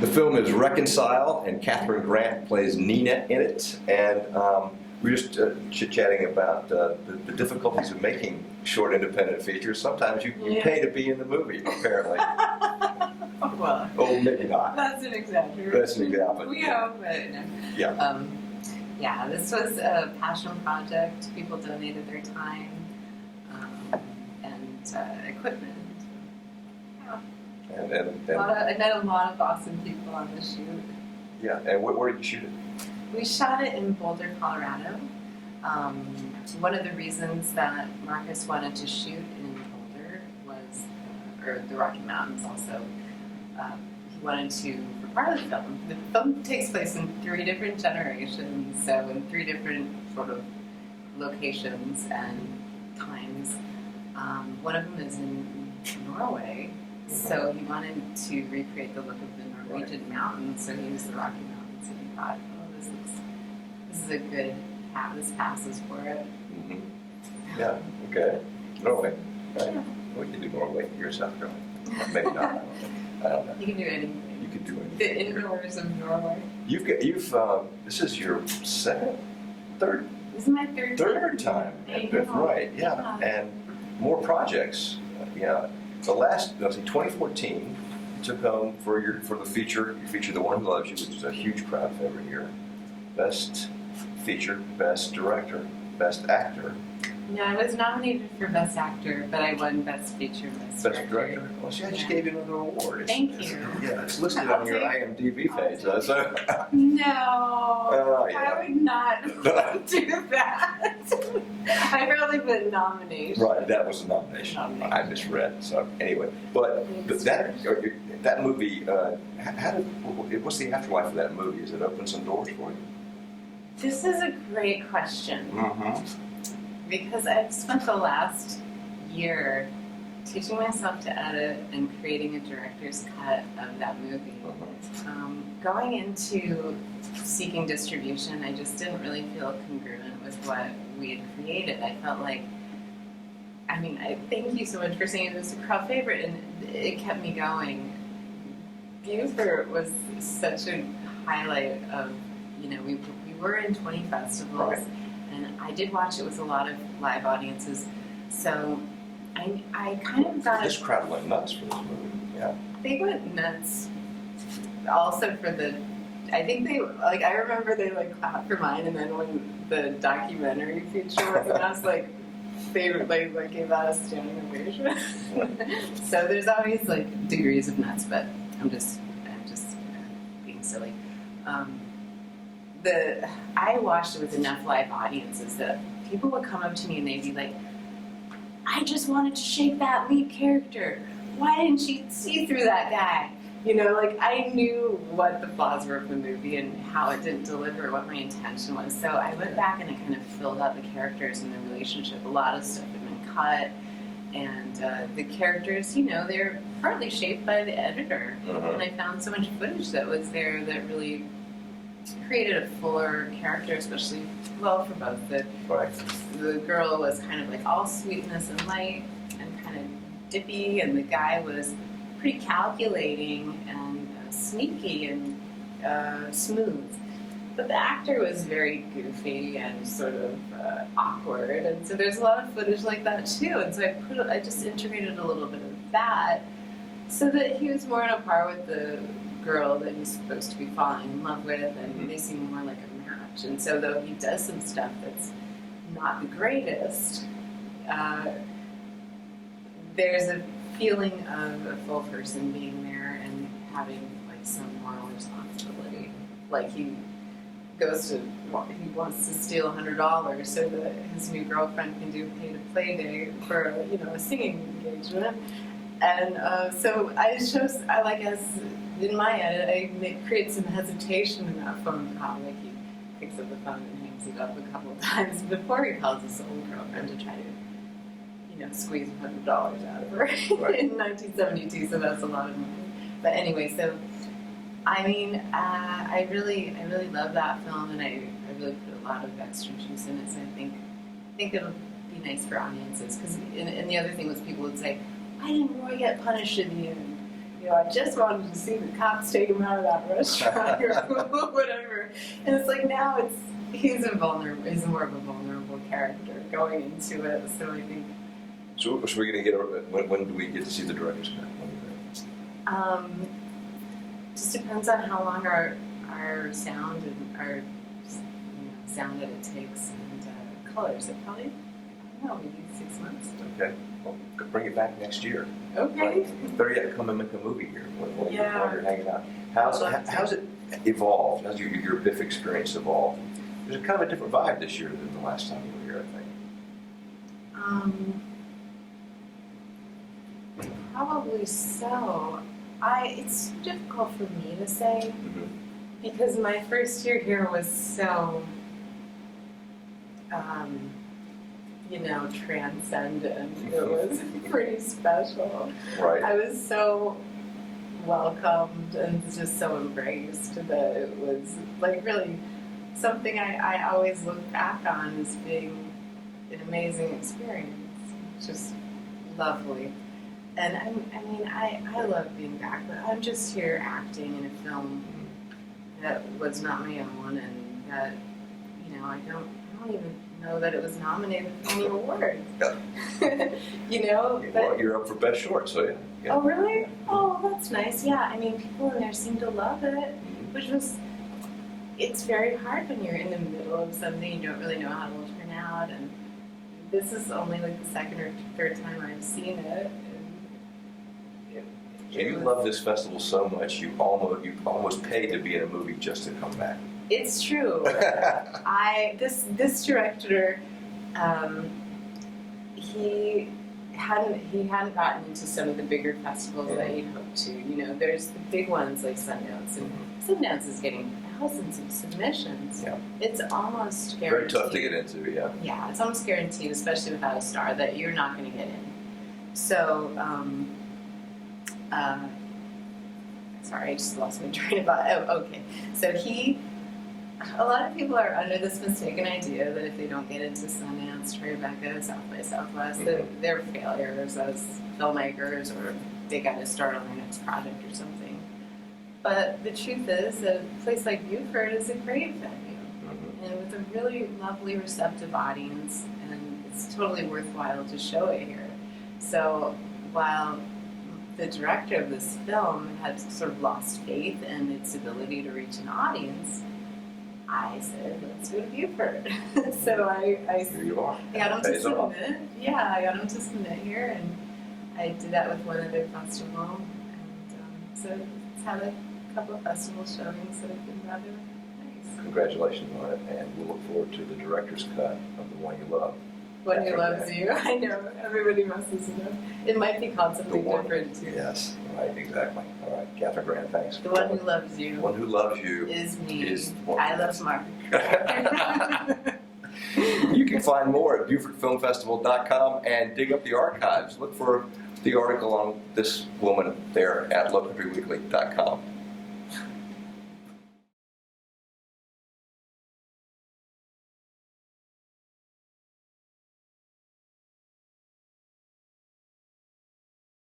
The film is Reconcile, and Kathryn Grant plays Nina in it. And we were just chit-chatting about the difficulties of making short independent features. Sometimes you pay to be in the movie, apparently. Well, Oh, maybe not. that's an exaggeration. That's an example. We hope, but no. Yeah. Yeah, this was a passion project. People donated their time and equipment. Yeah. And I met a lot of awesome people on the shoot. yeah. And where did you shoot it? We shot it in Boulder, Colorado. One of the reasons that Marcus wanted to shoot in Boulder was, or the Rocky Mountains also, he wanted to require the film. The film takes place in 3 different generations, so in 3 different sort of locations and times. One of them is in Norway, so he wanted to recreate the look of the Norwegian mountains, so he used the Rocky Mountains, and he thought, this is a good, this passes for it. Mm-hmm. Yeah, okay. Norway. Right. Yeah. We can do Norway. You're South Carolina. Maybe not. I don't know. You can do anything. You can do anything. The indoors of Norway. You've this is your third This is my third time I at BIFF, know. right? Yeah, and more projects. Yeah, the last, 2014, you took home for the feature. You featured The One Who Loves You, which is a huge crowd favorite here. Best feature, best director, best actor. Yeah, I was nominated for Best Actor, but I won Best Feature, Best Director. Well, see, I just gave you another award. Thank you. Yeah, it's listed on your IMDb page. So. No, Yeah. I would not do that. I probably put nomination. Right, that was a nomination. I misread. So anyway, but that movie, what's the afterlife of that movie? Has it opened some doors for you? This is a great question. Mm-hmm. Because I've spent the last year teaching myself to edit and creating a director's cut of that movie. Going into seeking distribution, I just didn't really feel congruent with what we had created. I felt like, I thank you so much for saying it was a crowd favorite, and it kept me going. Buford was such a highlight of, we were in 20 festivals. Right. And I did watch it with a lot of live audiences, so I kind of got This crowd went nuts for this movie. Yeah. They went nuts. Also for I think I remember they clapped for mine, and then when the documentary feature was announced, they gave that a standing ovation. So there's always degrees of nuts, but I'm just being silly. I watched it with enough live audiences that people would come up to me and they'd be like, I just wanted to shape that lead character. Why didn't she see through that guy? I knew what the flaws were of the movie and how it didn't deliver, what my intention was. So I went back and I kind of filled out the characters and the relationship. A lot of stuff had been cut. And the characters, they're partly shaped by the editor. And I found so much footage that was there that really created a fuller character, especially, for both. The girl was kind of all sweetness and light and kind of dippy, and the guy was pretty calculating and sneaky and smooth. But the actor was very goofy and sort of awkward, and so there's a lot of footage like that too. And so I just integrated a little bit of that so that he was more on a par with the girl that he's supposed to be falling in love with, and they seem more like a match. And so though he does some stuff that's not the greatest, there's a feeling of a full person being there and having some moral responsibility. He wants to steal $100 so that his new girlfriend can do a pay-to-play day for a singing engagement. And so I guess in my edit, I create some hesitation in that phone call. He picks up the phone and hangs it up a couple of times before he calls his old girlfriend to try to, squeeze $100 out of her in 1972. So that's a lot of money. But anyway, so I really love that film, and I really put a lot of extra juice in it. So I think it'll be nice for audiences. And the other thing was people would say, why didn't Roy get punished in the end? you know, I just wanted to see the cops take him out of that restaurant or whatever. And it's like now he's more of a vulnerable character going into it. So I think. So we're going to get, when do we get to see the director's cut? When do you think? Just depends on how long our sound and our sound edit takes and colors. So probably, I don't know, maybe 6 months. Okay. Well, bring it back next year. Okay. Better yet, come and make a movie here while Yeah. you're hanging out. How's it evolved? How's your BIFF experience evolved? There's a kind of a different vibe this year than the last time you were here, I think. Probably so. It's difficult for me to say Mm-hmm. because my first year here was so, transcendent. It was pretty special. Right. I was so welcomed and just so embraced that it was like really something I always look back on as being an amazing experience. Just lovely. And I love being back, but I'm just here acting in a film that was not my own, and that I don't even know that it was nominated for any awards. Well, you're up for Best Short, so yeah. Oh really? Oh, that's nice. Yeah, I mean, people in there seem to love it, which was. It's very hard when you're in the middle of something you don't really know how it will turn out, and this is only like the second or third time I've seen it. You love this festival so much, you almost pay to be in a movie just to come back. It's true. This director, he hadn't gotten into some of the bigger festivals that he'd hoped to. There's the big ones like Sundance, and Sundance is getting thousands of submissions. Yeah. It's almost guaranteed. Very tough to get into, yeah. Yeah, it's almost guaranteed, especially without a star, that you're not going to get in. So, sorry, I just lost my train of thought. Oh, okay. So a lot of people are under this mistaken idea that if they don't get into Sundance, Tribeca, South by Southwest, that they're failures as filmmakers, or they got to start on their next project or something. But the truth is that a place like Buford is a great venue, and with a really lovely, receptive audience, and it's totally worthwhile to show it here. So while the director of this film had sort of lost faith in its ability to reach an audience, I said, let's go to Buford. So Here you are. I got him to submit. Yeah, I got him to submit here, and I did that with one other festival. And so it's had a couple of festival showings that have been rather nice. Congratulations on it, and we'll look forward to the director's cut of The One You Love. One Who Loves You. I know, everybody must listen to it. It might be called something different too. Yes, right, exactly. All right, Catherine Grant, thanks. The One Who Loves You. The One Who Loves You is me. Well, I love Mark. You can find more at BufordFilmFestival.com and dig up the archives. Look for the article on this woman there at lowcountryweekly.com.